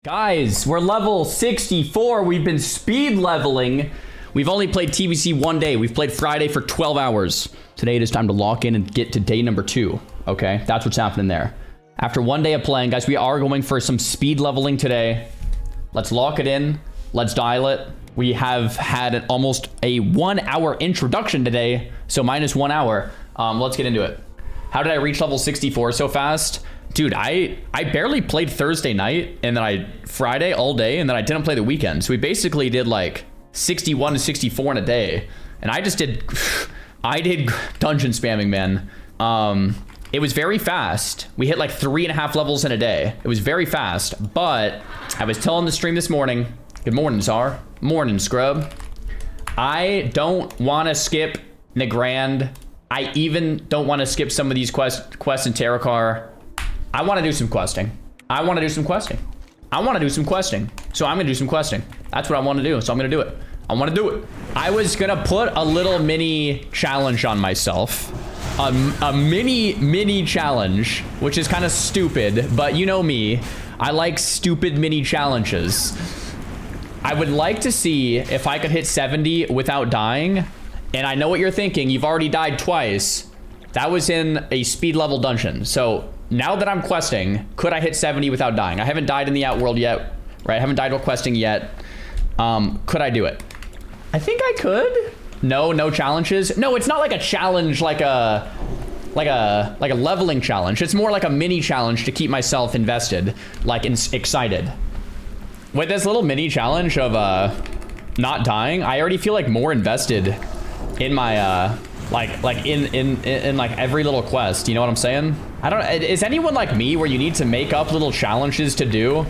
Guys, we're level 64. We've been speed leveling. We've only played TBC one day. We've played Friday for 12 hours. Today it is time to lock in and get to day number 2. Okay, that's what's happening there. After one day of playing, guys, we are going for some speed leveling today. Let's lock it in. Let's dial it. We have had almost a 1 hour introduction today, so minus 1 hour. Let's get into it. How did I reach level 64 so fast? Dude, I barely played Thursday night, and then Friday all day, and then I didn't play the weekend. So we basically did like 61 to 64 in a day. And I did dungeon spamming, man. It was very fast. We hit like 3.5 levels in a day. It was very fast, but I was telling the stream this morning, good morning, Czar. Morning, scrub. I don't want to skip Nagrand. I even don't want to skip some of these quests in Terracar. I want to do some questing. So I'm going to do some questing. That's what I want to do. So I'm going to do it. I was going to put a little mini challenge on myself. A mini challenge, which is kind of stupid, but you know me. I like stupid mini challenges. I would like to see if I could hit 70 without dying. And I know what you're thinking. You've already died twice. That was in a speed level dungeon. So now that I'm questing, could I hit 70 without dying? I haven't died in the outworld yet, right? I haven't died while questing yet. Could I do it? I think I could. No challenges. No, it's not like a challenge, like a leveling challenge. It's more like a mini challenge to keep myself invested, like excited. With this little mini challenge of not dying, I already feel like more invested in my in like every little quest. You know what I'm saying? I don't. Is anyone like me where you need to make up little challenges to do?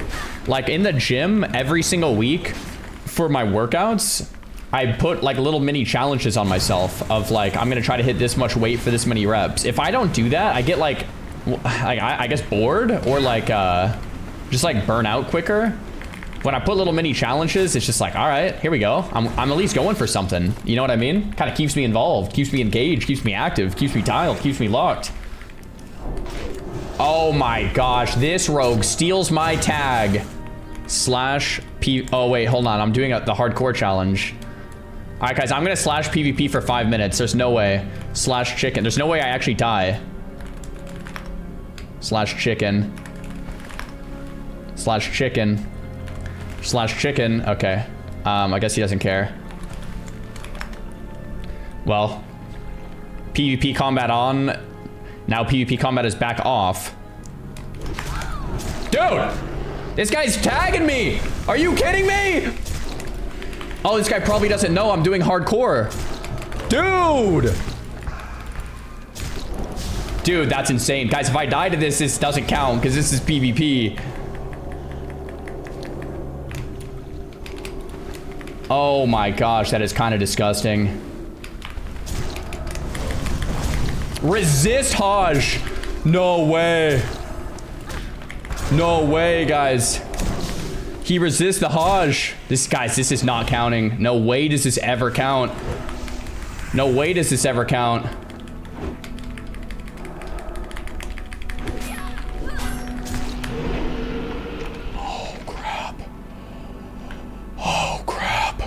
Like in the gym every single week for my workouts, I put like little mini challenges on myself of like, I'm gonna try to hit this much weight for this many reps. If I don't do that, I get like I guess bored or like just like burn out quicker. When I put little mini challenges, it's just like, all right, here we go. I'm at least going for something. You know what I mean? Kind of keeps me involved, keeps me engaged, keeps me active, keeps me tiled, keeps me locked. Oh my gosh, this rogue steals my tag. Oh wait, hold on. I'm doing the hardcore challenge. All right, guys, I'm gonna slash PvP for 5 minutes. There's no way. Slash chicken. There's no way I actually die. Slash chicken. Slash chicken. Slash chicken. Okay. I guess he doesn't care. Well, PvP combat on. Now PvP combat is back off. Dude! This guy's tagging me! Are you kidding me? Oh, this guy probably doesn't know I'm doing hardcore. Dude! Dude, that's insane. Guys, if I die to this, this doesn't count because this is PvP. Oh my gosh, that is kind of disgusting. Resist Hajj. No way. No way, guys. He resists the Hajj. Guys, this is not counting. No way does this ever count. No way does this ever count. Oh, crap. Oh, crap.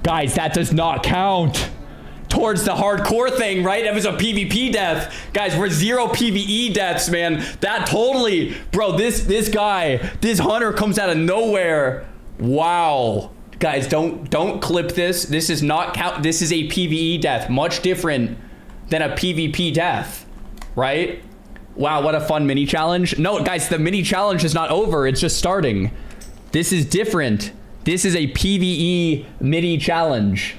Guys, that does not count towards the hardcore thing, right? That was a PvP death. Guys, we're 0 PvE deaths, man. That totally, bro, this guy, this hunter comes out of nowhere. Wow. Guys, don't clip this. This is not count. This is a PvE death, much different than a PvP death, right? Wow, what a fun mini challenge. No, guys, the mini challenge is not over. It's just starting. This is different. This is a PvE mini challenge.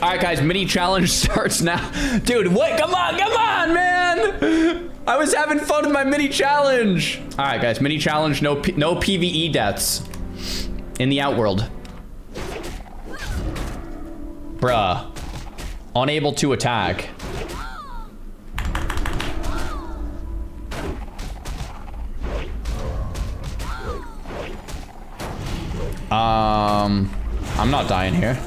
All right, guys, mini challenge starts now. Dude, what? Come on, man. I was having fun with my mini challenge. All right, guys, mini challenge, no PvE deaths in the outworld. Bruh. Unable to attack. I'm not dying here.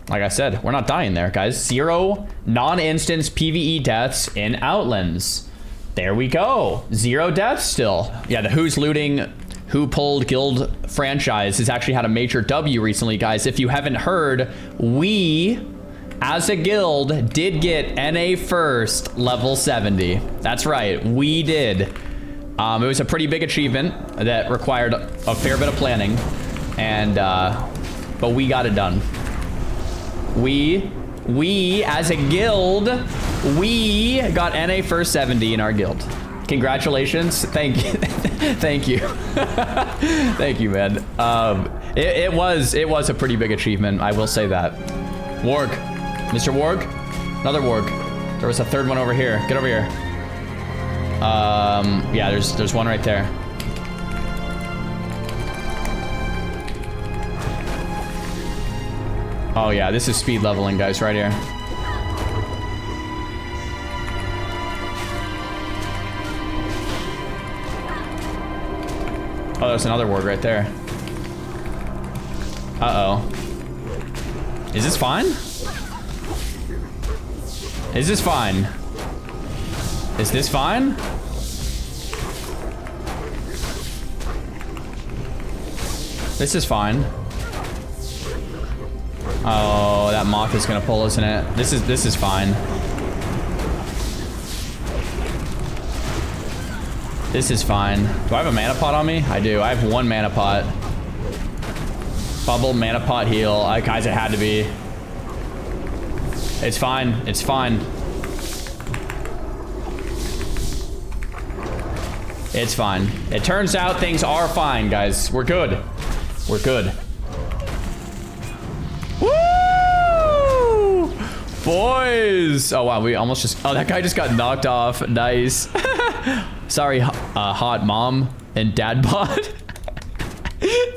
Like I said, we're not dying there, guys. 0 non-instance PvE deaths in Outlands. There we go. 0 deaths still. Yeah, the Who's Looting, Who Pulled Guild franchise has actually had a major W recently, guys. If you haven't heard, we, as a guild, did get NA first level 70. That's right, we did. It was a pretty big achievement that required a fair bit of planning, and but we got it done. We as a guild, we got NA first 70 in our guild. Congratulations. Thank you. Thank you. Thank you, man. It was a pretty big achievement, I will say that. Warg. Mr. Warg? Another Warg. There was a third one over here. Get over here. Yeah, there's one right there. Oh yeah, this is speed leveling, guys, right here. Oh, there's another ward right there. Uh-oh. Is this fine? Is this fine? Is this fine? This is fine. Oh, that moth is gonna pull us in it. This is fine. This is fine. Do I have a mana pot on me? I do. I have 1 mana pot. Bubble, mana pot, heal. Guys, it had to be. It's fine. It's fine. It's fine. It turns out things are fine, guys. We're good. We're good. Woo! Boys! Oh, wow. We almost just... Oh, that guy just got knocked off. Nice. Sorry, Hot Mom and Dad Bod.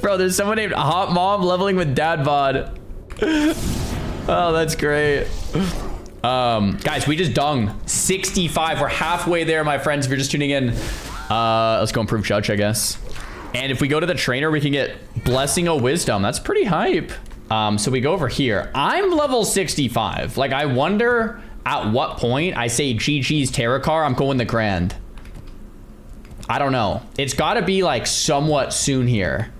Bro, there's someone named Hot Mom leveling with Dad Bod. Oh, that's great. Guys, we just dung 65. We're halfway there, my friends, if you're just tuning in. Let's go improve Judge, I guess. And if we go to the trainer, we can get Blessing of Wisdom. That's pretty hype. So we go over here. I'm level 65. Like, I wonder at what point I say GG's Terracar, I'm going the Grand. I don't know. It's got to be like somewhat soon here.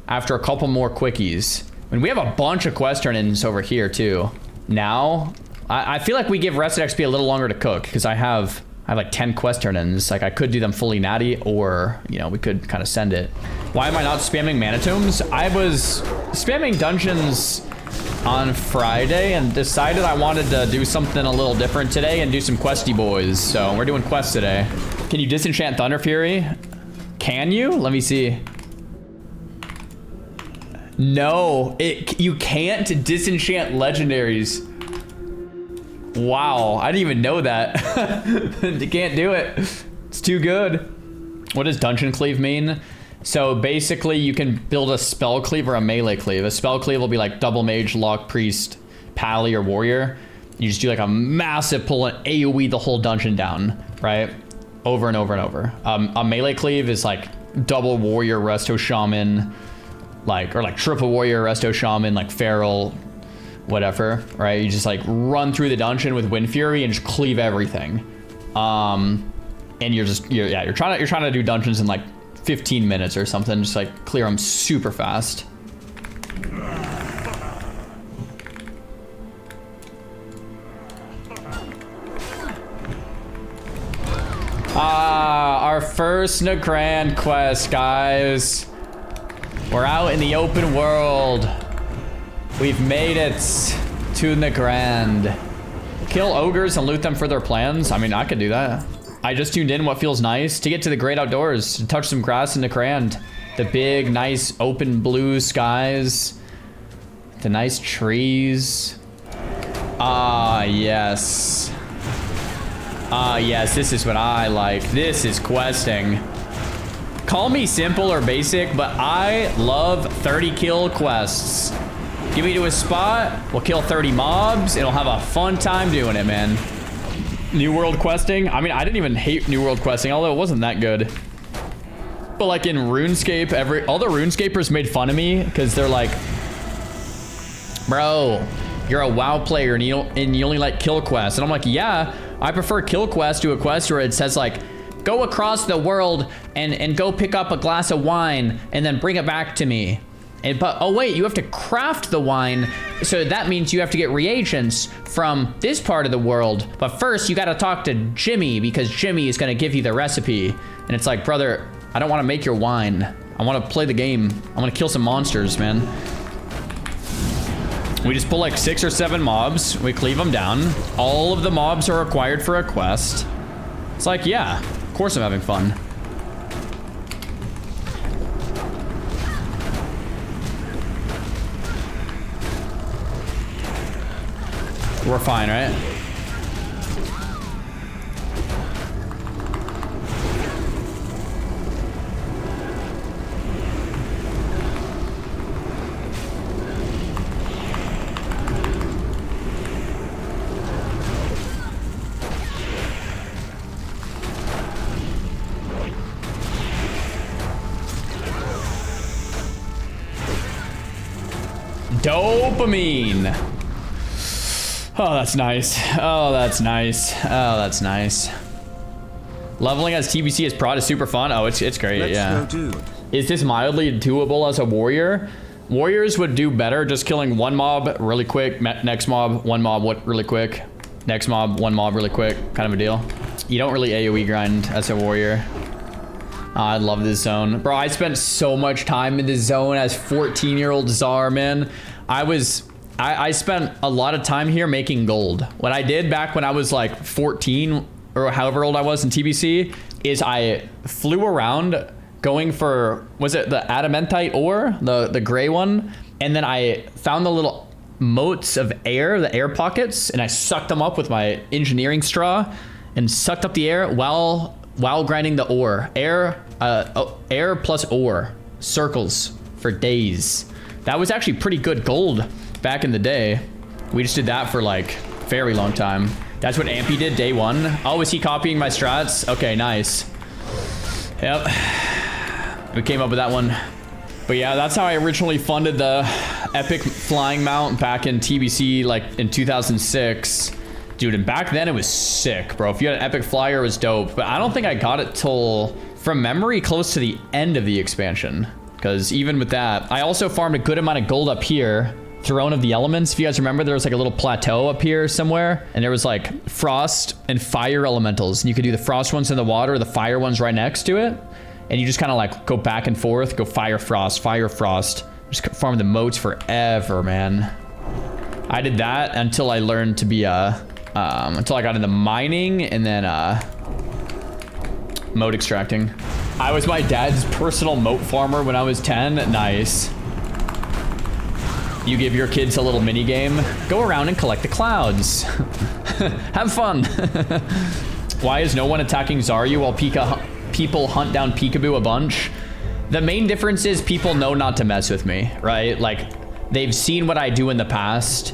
After a couple more quickies. I mean, we have a bunch of quest turn-ins over here too. Now, I feel like we give Rested XP a little longer to cook because I have like 10 quest turn-ins. Like, I could do them fully natty, or, you know, we could kind of send it. Why am I not spamming Manitombs? I was spamming dungeons on Friday and decided I wanted to do something a little different today and do some questy boys. So we're doing quests today. Can you disenchant Thunder Fury? Can you? Let me see. No, you can't disenchant legendaries. Wow, I didn't even know that. You can't do it. It's too good. What does Dungeon Cleave mean? So basically you can build a spell cleave or a melee cleave. A spell cleave will be like double mage, lock, priest, pally, or warrior. You just do like a massive pull and AoE the whole dungeon down, right? Over and over and over. A melee cleave is like double warrior, resto shaman, or like triple warrior, resto shaman, like feral, whatever, right? You just like run through the dungeon with Wind Fury and just cleave everything. And you're trying to do dungeons in like 15 minutes or something, just like clear them super fast. Our first Nagrand quest, guys. We're out in the open world. We've made it to Nagrand. Kill ogres and loot them for their plans. I mean, I could do that. I just tuned in. What feels nice? To get to the great outdoors, to touch some grass in Nagrand. The big, nice, open blue skies. The nice trees. Ah, yes. Ah, yes, this is what I like. This is questing. Call me simple or basic, but I love 30 kill quests. Get me to a spot, we'll kill 30 mobs, and we'll have a fun time doing it, man. New World questing? I mean, I didn't even hate New World questing, although it wasn't that good. But like in RuneScape, all the RuneScapers made fun of me because they're like, bro, you're a WoW player and you only like kill quests. And I'm like, yeah, I prefer kill quests to a quest where it says like, go across the world and go pick up a glass of wine and then bring it back to me. But oh wait, you have to craft the wine, so that means you have to get reagents from this part of the world. But first, you gotta talk to Jimmy because Jimmy is gonna give you the recipe. And it's like, brother, I don't want to make your wine. I want to play the game. I want to kill some monsters, man. We just pull like 6 or 7 mobs. We cleave them down. All of the mobs are required for a quest. It's like, yeah, of course I'm having fun. We're fine, right? Dopamine. Oh, that's nice. Oh, that's nice. Oh, that's nice. Leveling as TBC as prod is super fun. Oh, it's great. Let's yeah. go, dude. Is this mildly doable as a warrior? Warriors would do better just killing one mob really quick. Next mob, one mob really quick. Next mob, one mob really quick. Kind of a deal. You don't really AoE grind as a warrior. Oh, I love this zone. Bro, I spent so much time in this zone as 14-year-old Czar, man. I spent a lot of time here making gold. What I did back when I was like 14 or however old I was in TBC is I flew around going for, was it the adamantite ore, the gray one? And then I found the little motes of air, the air pockets, and I sucked them up with my engineering straw and sucked up the air while grinding the ore. Air plus ore, circles for days. That was actually pretty good gold back in the day. We just did that for like very long time. That's what Ampy did day one. Oh, is he copying my strats? Okay, nice. Yep. We came up with that one. But yeah, that's how I originally funded the epic flying mount back in TBC, like in 2006. Dude, and back then it was sick, bro. If you had an epic flyer, it was dope. But I don't think I got it till, from memory, close to the end of the expansion. Because even with that, I also farmed a good amount of gold up here. Throne of the Elements. If you guys remember, there was like a little plateau up here somewhere. And there was like frost and fire elementals. And you could do the frost ones in the water, the fire ones right next to it. And you just kind of like go back and forth, go fire, frost, just farm the moats forever, man. I did that until I learned to be until I got into mining and then moat extracting. I was my dad's personal moat farmer when I was 10. Nice. You give your kids a little mini game. Go around and collect the clouds. Have fun. Why is no one attacking Xaryu while people hunt down peekaboo a bunch? The main difference is people know not to mess with me, right? Like, they've seen what I do in the past.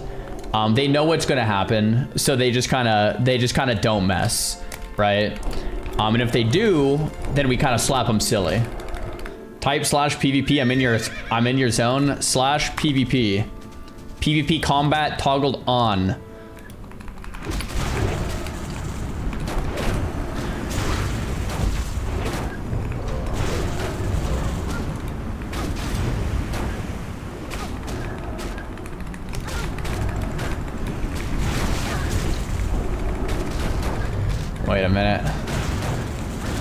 They know what's gonna happen, so they just kind of don't mess, right? And if they do, then we kind of slap them silly. Type /PvP. I'm in your zone. /PvP. PvP combat toggled on. Wait a minute.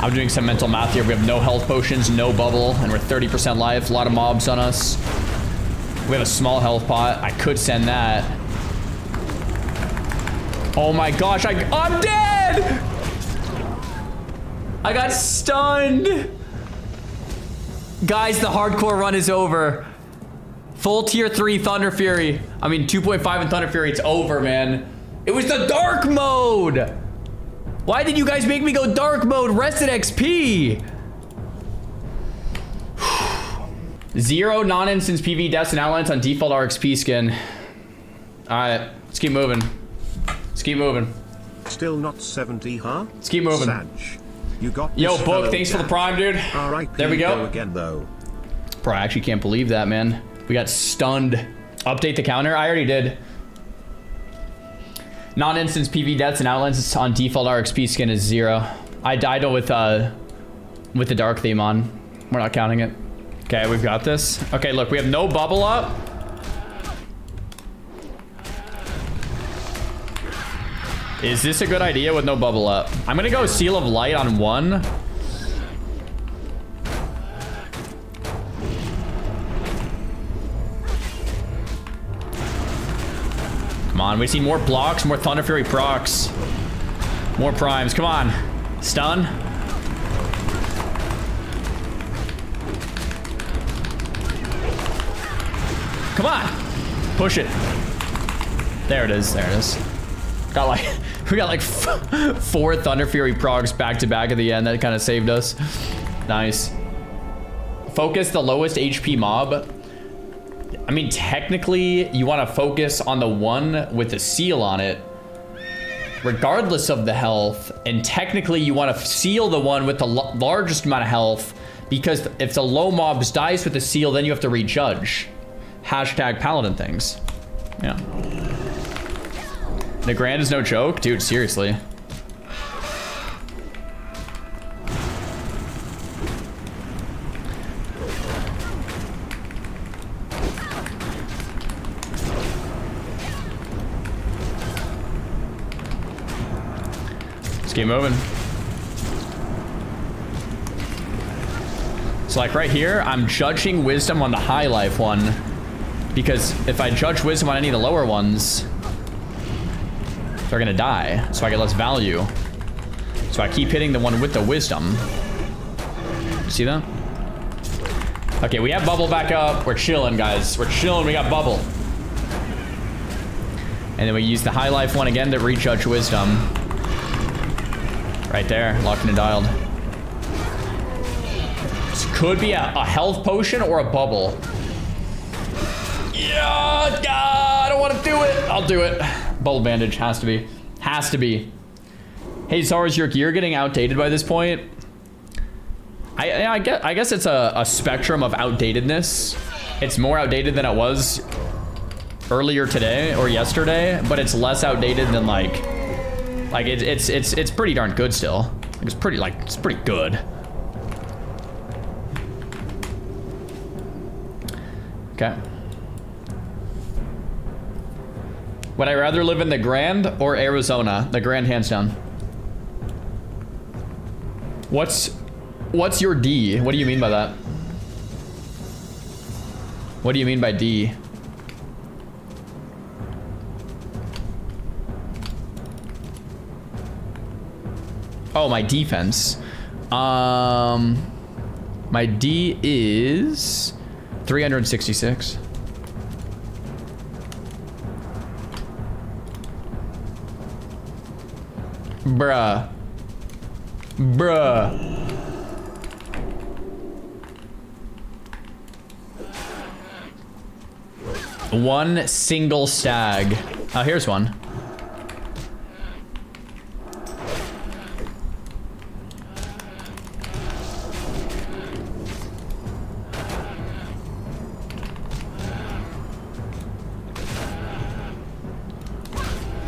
I'm doing some mental math here. We have no health potions, no bubble, and we're 30% life. A lot of mobs on us. We have a small health pot. I could send that. Oh my gosh, I'm dead! I got stunned. Guys, the hardcore run is over. Full tier 3 Thunder Fury. I mean, 2.5 in Thunder Fury, it's over, man. It was the dark mode. Why did you guys make me go dark mode? Rested XP. 0 non-instance PV deaths and outlines on default RXP skin. All right, let's keep moving. Let's keep moving. Still not 70, huh? Let's keep moving. Sag. You got Yo, this, Book, fellow thanks for the Jack. prime, dude. R.I.P. There we go. Again, though. Bro, I actually can't believe that, man. We got stunned. Update the counter. I already did. Non-instance PV deaths and outlines on default RXP skin is 0. I died with the dark theme on. We're not counting it. Okay, we've got this. Okay, look, we have no bubble up. Is this a good idea with no bubble up? I'm gonna go Seal of Light on 1. Come on, we see more blocks, more Thunder Fury procs. More primes, come on. Stun. Come on. Push it. There it is, there it is. Got like, we got like 4 Thunder Fury procs back to back at the end. That kind of saved us. Nice. Focus the lowest HP mob. I mean, technically, you want to focus on the one with the seal on it, regardless of the health. And technically, you want to seal the one with the largest amount of health, because if the low mobs dies with the seal, then you have to rejudge. Hashtag paladin things. Yeah. Nagrand is no joke? Dude, seriously. Let's keep moving. So like right here, I'm judging wisdom on the high life one, because if I judge wisdom on any of the lower ones, they're gonna die, so I get less value. So I keep hitting the one with the wisdom. See that? Okay, we have bubble back up. We're chilling, guys. We're chilling, we got bubble. And then we use the high life one again to rejudge wisdom. Right there, locked and dialed. This could be a health potion or a bubble. Yeah, I don't want to do it. I'll do it. Bubble bandage has to be. Has to be. Hey, Zara, is your gear getting outdated by this point? I guess it's a spectrum of outdatedness. It's more outdated than it was earlier today or yesterday, but it's less outdated than like it's pretty darn good still. It's pretty good. Okay. Would I rather live in the Grand or Arizona? The Grand, hands down. What's your D? What do you mean by that? What do you mean by D? Oh, my defense. My D is 366. Bruh. One single stag. Oh, here's one.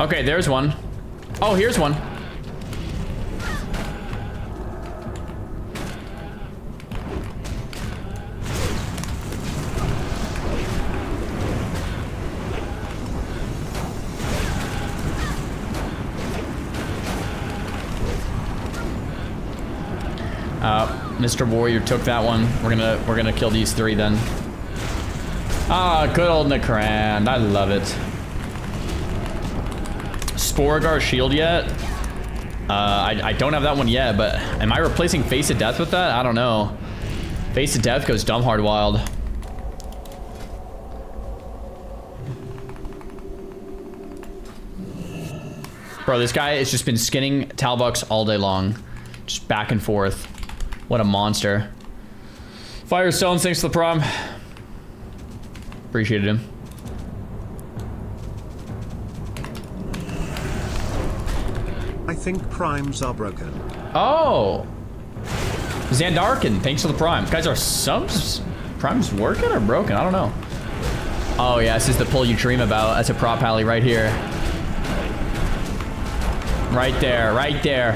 Okay, there's one. Oh, here's one. Mr. Warrior took that one. We're gonna kill these 3 then. Ah, good old Nagrand. I love it. Sporagar shield yet? I don't have that one yet, but am I replacing Face of Death with that? I don't know. Face of Death goes dumb hard wild. Bro, this guy has just been skinning Talbucks all day long. Just back and forth. What a monster. Firestones, thanks for the prom. Appreciated him. I think primes are broken. Oh, Zandarkin, thanks for the prime. Guys, are subs primes working or broken? I don't know. Oh yeah, this is the pull you dream about. That's a prop alley right here. Right there, right there.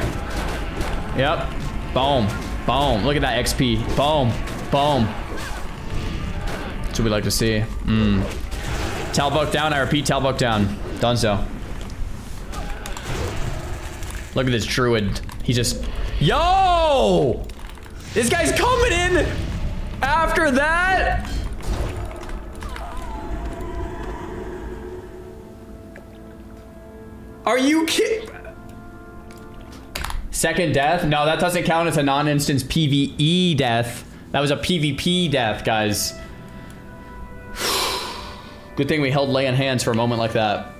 Yep. Boom. Boom. Look at that XP. Boom. Boom. That's what we like to see. Talbuk down, I repeat, Talbuk down. Dunzo. Look at this druid. He's just... Yo! This guy's coming in after that? Are you kidding? Second death? No, that doesn't count as a non-instance PvE death. That was a PvP death, guys. Good thing we held lay in hands for a moment like that.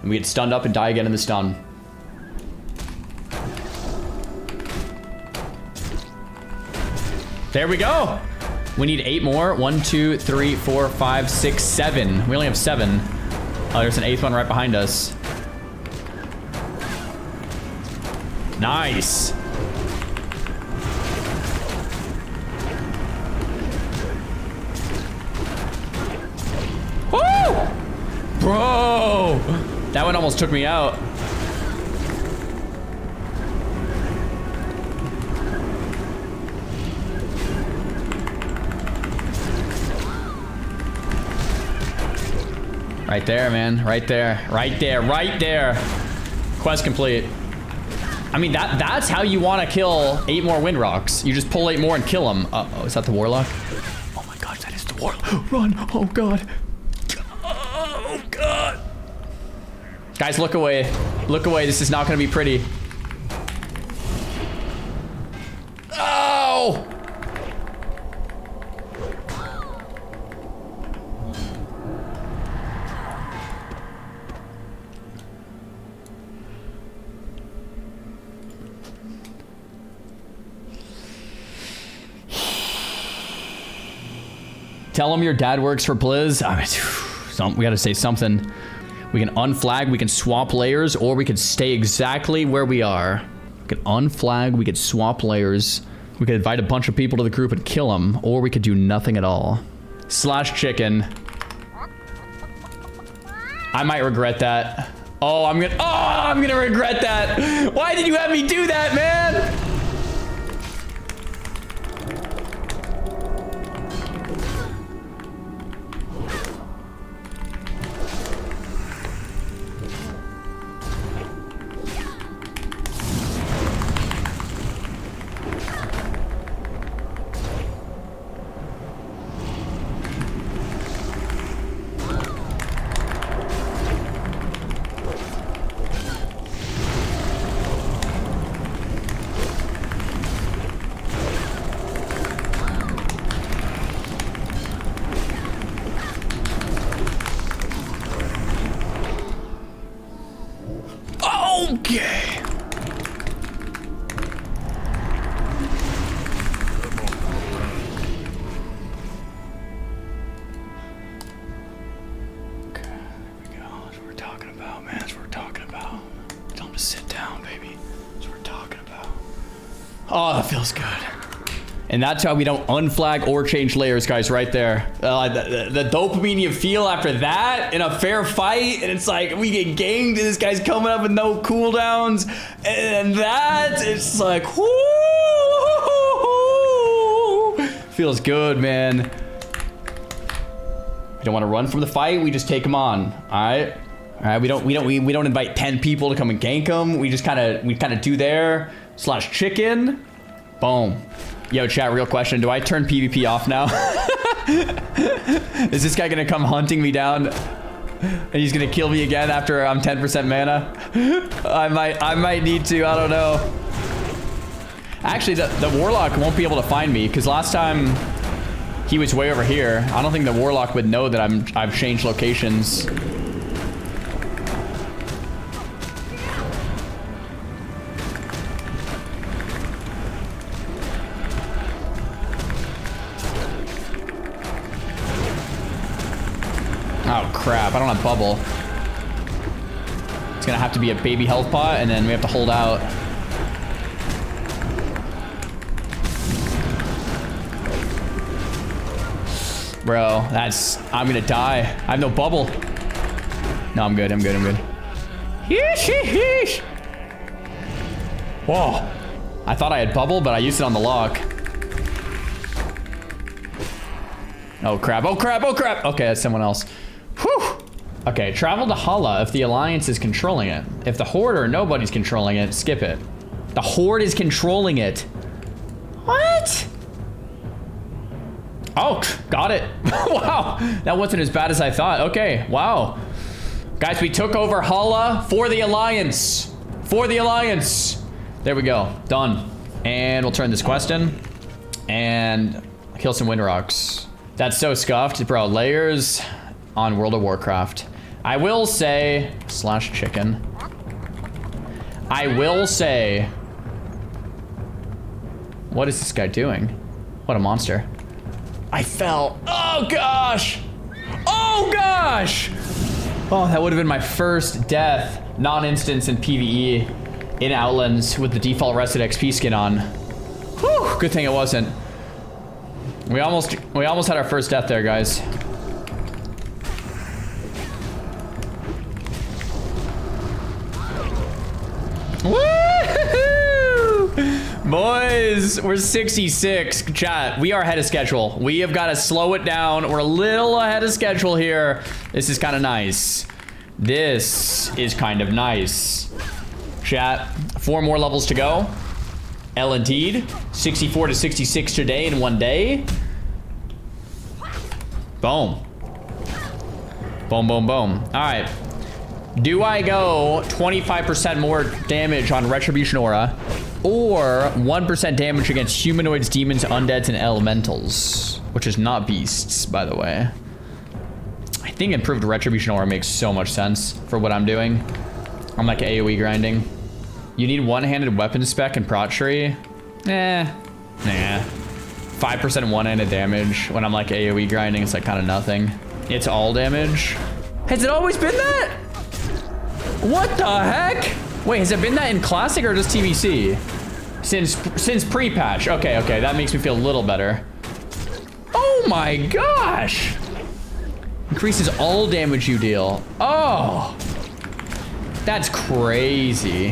And we get stunned up and die again in the stun. There we go. We need 8 more. 1, 2, 3, 4, 5, 6, 7. We only have 7. Oh, there's an 8th one right behind us. Nice. Woo! Bro! That one almost took me out. Right there, man. Right there. Right there. Right there. Quest complete. I mean, that's how you want to kill 8 more wind rocks. You just pull 8 more and kill them. Uh-oh, is that the warlock? Oh my god, that is the warlock. Run. Oh god. Oh god. Guys, look away. Look away. This is not going to be pretty. Oh! Tell him your dad works for Blizz. I mean, we gotta say something. We can unflag, we can swap layers, or we could stay exactly where we are. We could unflag, we could swap layers. We could invite a bunch of people to the group and kill them, or we could do nothing at all. Slash chicken. I might regret that. Oh, I'm gonna regret that. Why did you have me do that, man? Okay. Oh, that feels good. And that's how we don't unflag or change layers, guys, right there. The dopamine you feel after that in a fair fight, and it's like, we get ganged, and this guy's coming up with no cooldowns, and that, it's like, whoo! Feels good, man. We don't want to run from the fight, we just take them on, alright? Alright, we don't invite 10 people to come and gank them. We just kind of do there. Slash chicken. Boom. Yo, chat, real question. Do I turn PvP off now? Is this guy gonna come hunting me down? And he's gonna kill me again after I'm 10% mana? I might need to, I don't know. Actually, the Warlock won't be able to find me, because last time he was way over here. I don't think the Warlock would know that I've changed locations. Oh crap, I don't have bubble. It's gonna have to be a baby health pot, and then we have to hold out. Bro, that's... I'm gonna die. I have no bubble. No, I'm good. I'm good. I'm good. Whoa. I thought I had bubble, but I used it on the lock. Oh, crap. Oh, crap. Oh, crap. Okay, that's someone else. Whew. Okay, travel to Hala if the Alliance is controlling it. If the Horde or nobody's controlling it, skip it. The Horde is controlling it. What? Oh, got it. Wow. That wasn't as bad as I thought. Okay, wow. Guys, we took over Hala for the Alliance. For the Alliance. There we go. Done. And we'll turn this quest in. And kill some wind rocks. That's so scuffed. Bro, layers on World of Warcraft. I will say... Slash chicken. I will say... What is this guy doing? What a monster. I fell. Oh, gosh. Oh, gosh. Oh, that would have been my first death. Non-instance in PvE in Outlands with the default rested XP skin on. Whew, good thing it wasn't. We almost had our first death there, guys. Woo! Boys, we're 66. Chat, we are ahead of schedule. We have got to slow it down. We're a little ahead of schedule here. This is kind of nice. This is kind of nice. Chat, 4 more levels to go. L indeed. 64 to 66 today in 1 day. Boom. Boom, boom, boom. All right. Do I go 25% more damage on Retribution Aura or 1% damage against humanoids, demons, undeads, and elementals? Which is not beasts, by the way. I think improved Retribution Aura makes so much sense for what I'm doing. I'm like AoE grinding. You need one-handed weapon spec and prot tree? Nah. 5% one-handed damage when I'm like AoE grinding, it's like kind of nothing. It's all damage. Has it always been that? What the heck? Wait, has it been that in Classic or just TBC? Since pre-patch. Okay, that makes me feel a little better. Oh my gosh! Increases all damage you deal. Oh! That's crazy.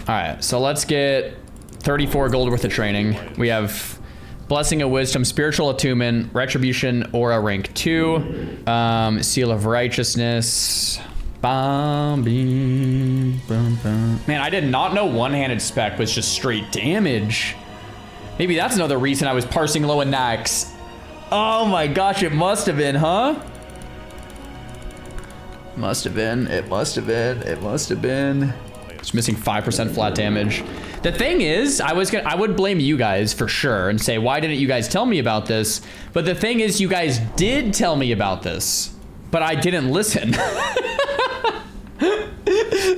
All right, so let's get 34 gold worth of training. We have Blessing of Wisdom, Spiritual Attunement, Retribution, Aura rank 2, Seal of Righteousness. Man, I did not know one-handed spec was just straight damage. Maybe that's another reason I was parsing low in Nax. Oh my gosh, it must have been, huh? Must have been, it must have been, it must have been. It's missing 5% flat damage. The thing is, I would blame you guys for sure and say, why didn't you guys tell me about this? But the thing is, you guys did tell me about this, but I didn't listen.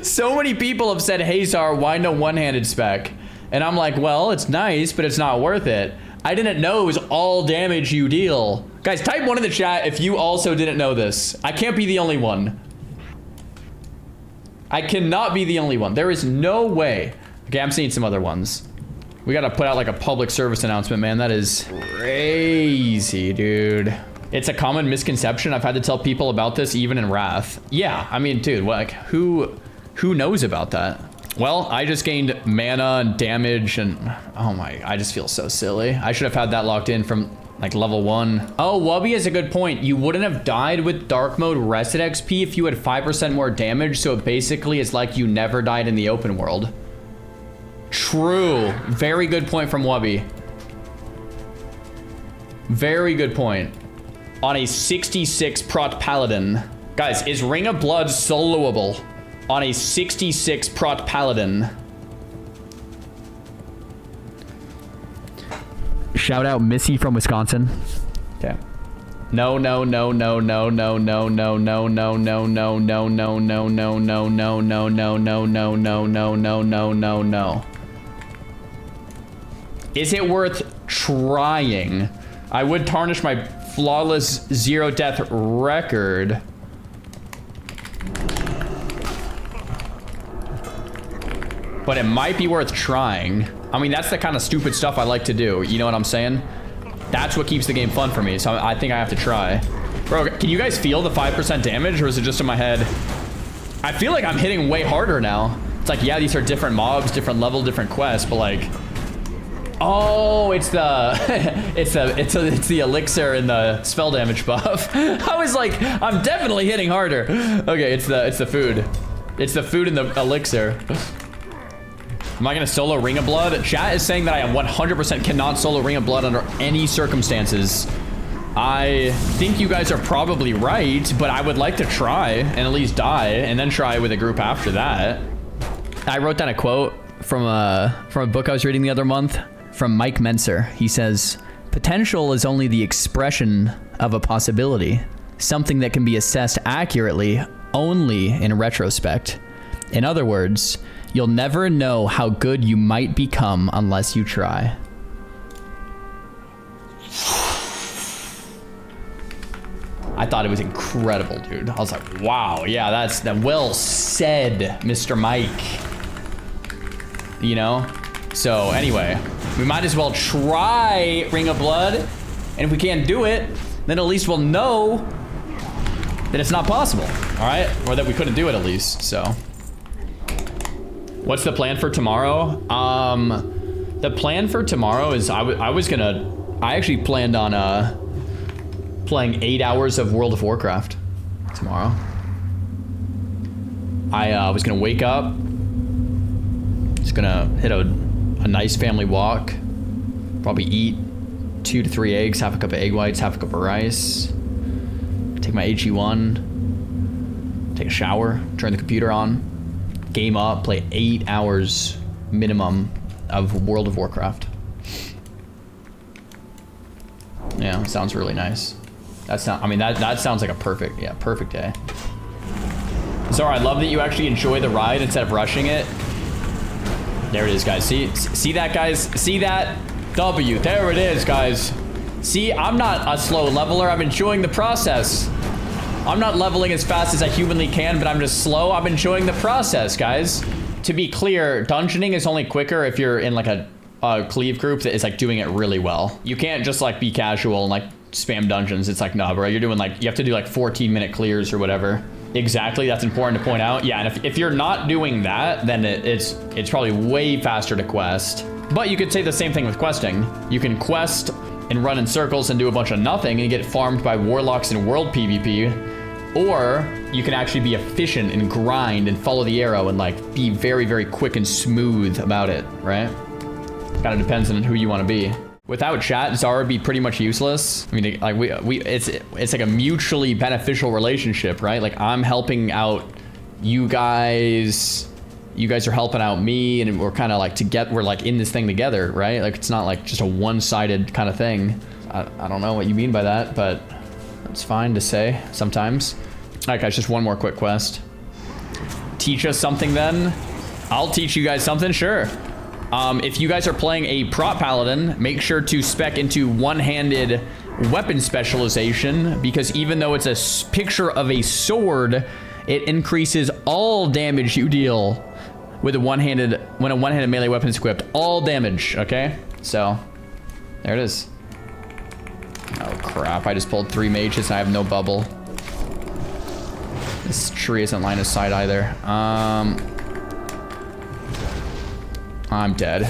So many people have said, hey, Xar, why no one-handed spec? And I'm like, well, it's nice, but it's not worth it. I didn't know it was all damage you deal. Guys, type 1 in the chat if you also didn't know this. I can't be the only one. I cannot be the only one. There is no way. Okay, I'm seeing some other ones. We gotta put out like a public service announcement, man. That is crazy, dude. It's a common misconception. I've had to tell people about this even in Wrath. Yeah, I mean, dude, like who knows about that? Well, I just gained mana and damage and oh my, I just feel so silly. I should have had that locked in from like level 1. Oh, Wubby has a good point. You wouldn't have died with dark mode rested XP if you had 5% more damage. So it basically is like you never died in the open world. True. Very good point from Wubby. Very good point. On a 66 prot paladin. Guys, is Ring of Blood soloable on a 66 prot paladin? Shout out Missy from Wisconsin. Okay. No. Is it worth trying? I would tarnish my flawless 0 death record. But it might be worth trying. I mean, that's the kind of stupid stuff I like to do. You know what I'm saying? That's what keeps the game fun for me. So I think I have to try. Bro, can you guys feel the 5% damage, or is it just in my head? I feel like I'm hitting way harder now. It's like, yeah, these are different mobs, different level, different quests, but like, oh, it's the it's the elixir and the spell damage buff. I was like, I'm definitely hitting harder. Okay, it's the food. It's the food and the elixir. Am I gonna solo Ring of Blood? Chat is saying that I am 100% cannot solo Ring of Blood under any circumstances. I think you guys are probably right, but I would like to try and at least die and then try with a group after that. I wrote down a quote from a book I was reading the other month from Mike Menser. He says, "Potential is only the expression of a possibility, something that can be assessed accurately only in retrospect. In other words, you'll never know how good you might become unless you try." I thought it was incredible, dude. I was like, wow, yeah, that's well said, Mr. Mike. You know? So anyway, we might as well try Ring of Blood. And if we can't do it, then at least we'll know that it's not possible. All right? Or that we couldn't do it at least, so. What's the plan for tomorrow? The plan for tomorrow is I actually planned on playing 8 hours of World of Warcraft tomorrow. I was gonna wake up, just gonna hit a nice family walk, probably eat 2 to 3 eggs, half a cup of egg whites, half a cup of rice, take my HE1, take a shower, turn the computer on, game up, play 8 hours minimum of World of Warcraft. Yeah, sounds really nice. That's not, I mean, that sounds like a perfect day. Zara, I love that you actually enjoy the ride instead of rushing it. There it is, guys. See that, guys? See that? W. There it is, guys. See, I'm not a slow leveler. I'm enjoying the process. I'm not leveling as fast as I humanly can, but I'm just slow. I'm enjoying the process, guys. To be clear, dungeoning is only quicker if you're in like a cleave group that is like doing it really well. You can't just like be casual and like spam dungeons. It's like, nah, bro, you're doing like, you have to do like 14-minute clears or whatever. Exactly, that's important to point out. Yeah, and if you're not doing that, then it's probably way faster to quest. But you could say the same thing with questing. You can quest and run in circles and do a bunch of nothing and get farmed by warlocks in world PvP. Or you can actually be efficient and grind and follow the arrow and like be very, very quick and smooth about it, right? Kind of depends on who you want to be. Without chat, Zara would be pretty much useless. I mean, like it's like a mutually beneficial relationship, right? Like I'm helping out you guys are helping out me, and we're kind of like we're like in this thing together, right? Like it's not like just a one-sided kind of thing. I don't know what you mean by that, but it's fine to say sometimes. All right, guys, just one more quick quest. Teach us something then. I'll teach you guys something, sure. If you guys are playing a prop paladin, make sure to spec into one-handed weapon specialization, because even though it's a picture of a sword, it increases all damage you deal with when a one-handed melee weapon is equipped. All damage, okay? So, there it is. Oh crap, I just pulled 3 mages and I have no bubble. This tree isn't line of sight either. I'm dead.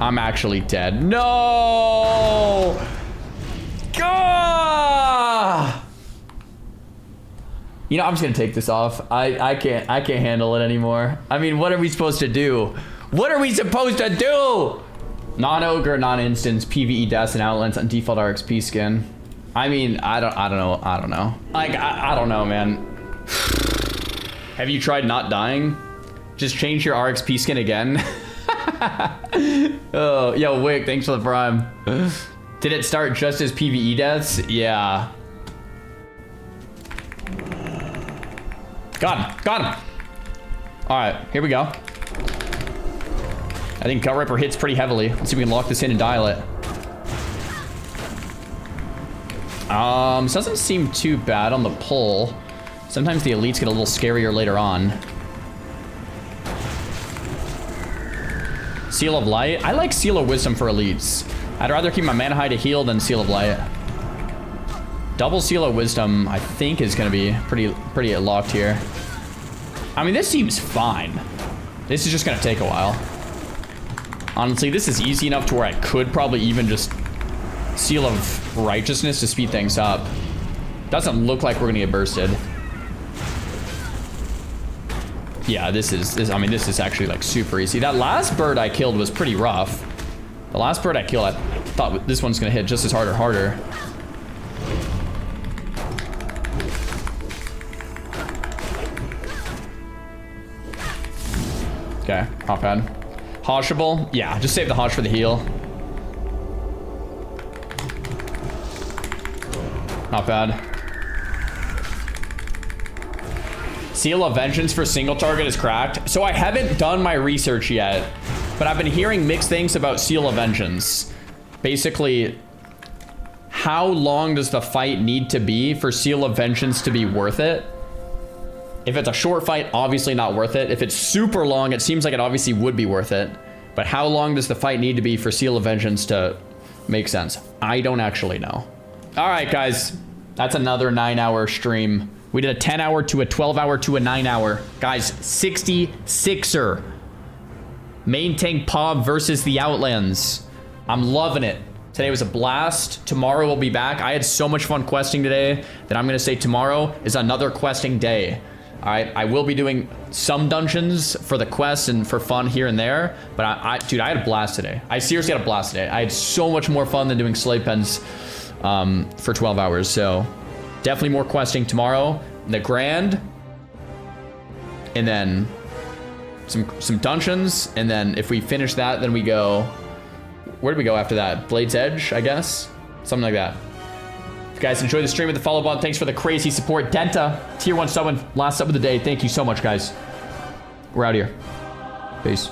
I'm actually dead. No! Gah! You know, I'm just gonna take this off. I can't handle it anymore. I mean, what are we supposed to do? What are we supposed to do? Non-ogre, non-instance, PvE deaths and outlets on default RXP skin. I mean, I don't know. Like, I don't know, man. Have you tried not dying? Just change your RXP skin again. Oh, yo, Wick, thanks for the prime. Did it start just as PvE deaths? Yeah. Got him. All right, here we go. I think Gut Ripper hits pretty heavily. Let's see if we can lock this in and dial it. This doesn't seem too bad on the pull. Sometimes the elites get a little scarier later on. Seal of Light. I like Seal of Wisdom for elites. I'd rather keep my mana high to heal than Seal of Light. Double Seal of Wisdom, I think, is going to be pretty locked here. I mean, this seems fine. This is just going to take a while. Honestly, this is easy enough to where I could probably even just Seal of Righteousness to speed things up. Doesn't look like we're going to get bursted. Yeah, this is actually like super easy. That last bird I killed was pretty rough. The last bird I killed, I thought this one's going to hit just as hard or harder. Okay, not bad. Hoshable? Yeah, just save the Hosh for the heal. Not bad. Seal of Vengeance for single target is cracked. So I haven't done my research yet, but I've been hearing mixed things about Seal of Vengeance. Basically, how long does the fight need to be for Seal of Vengeance to be worth it? If it's a short fight, obviously not worth it. If it's super long, it seems like it obviously would be worth it. But how long does the fight need to be for Seal of Vengeance to make sense? I don't actually know. All right, guys. That's another 9-hour stream. We did a 10-hour to a 12-hour to a 9-hour. Guys, 66er. Main tank Pob versus the Outlands. I'm loving it. Today was a blast. Tomorrow we'll be back. I had so much fun questing today that I'm going to say tomorrow is another questing day. All right, I will be doing some dungeons for the quests and for fun here and there. But dude, I had a blast today. I seriously had a blast today. I had so much more fun than doing slave pens for 12 hours. So definitely more questing tomorrow. Nagrand. And then some dungeons. And then if we finish that, then we go... Where do we go after that? Blade's Edge, I guess? Something like that. If you guys enjoyed the stream with the follow button, thanks for the crazy support. Denta, tier 1 sub, last sub of the day. Thank you so much, guys. We're out here. Peace.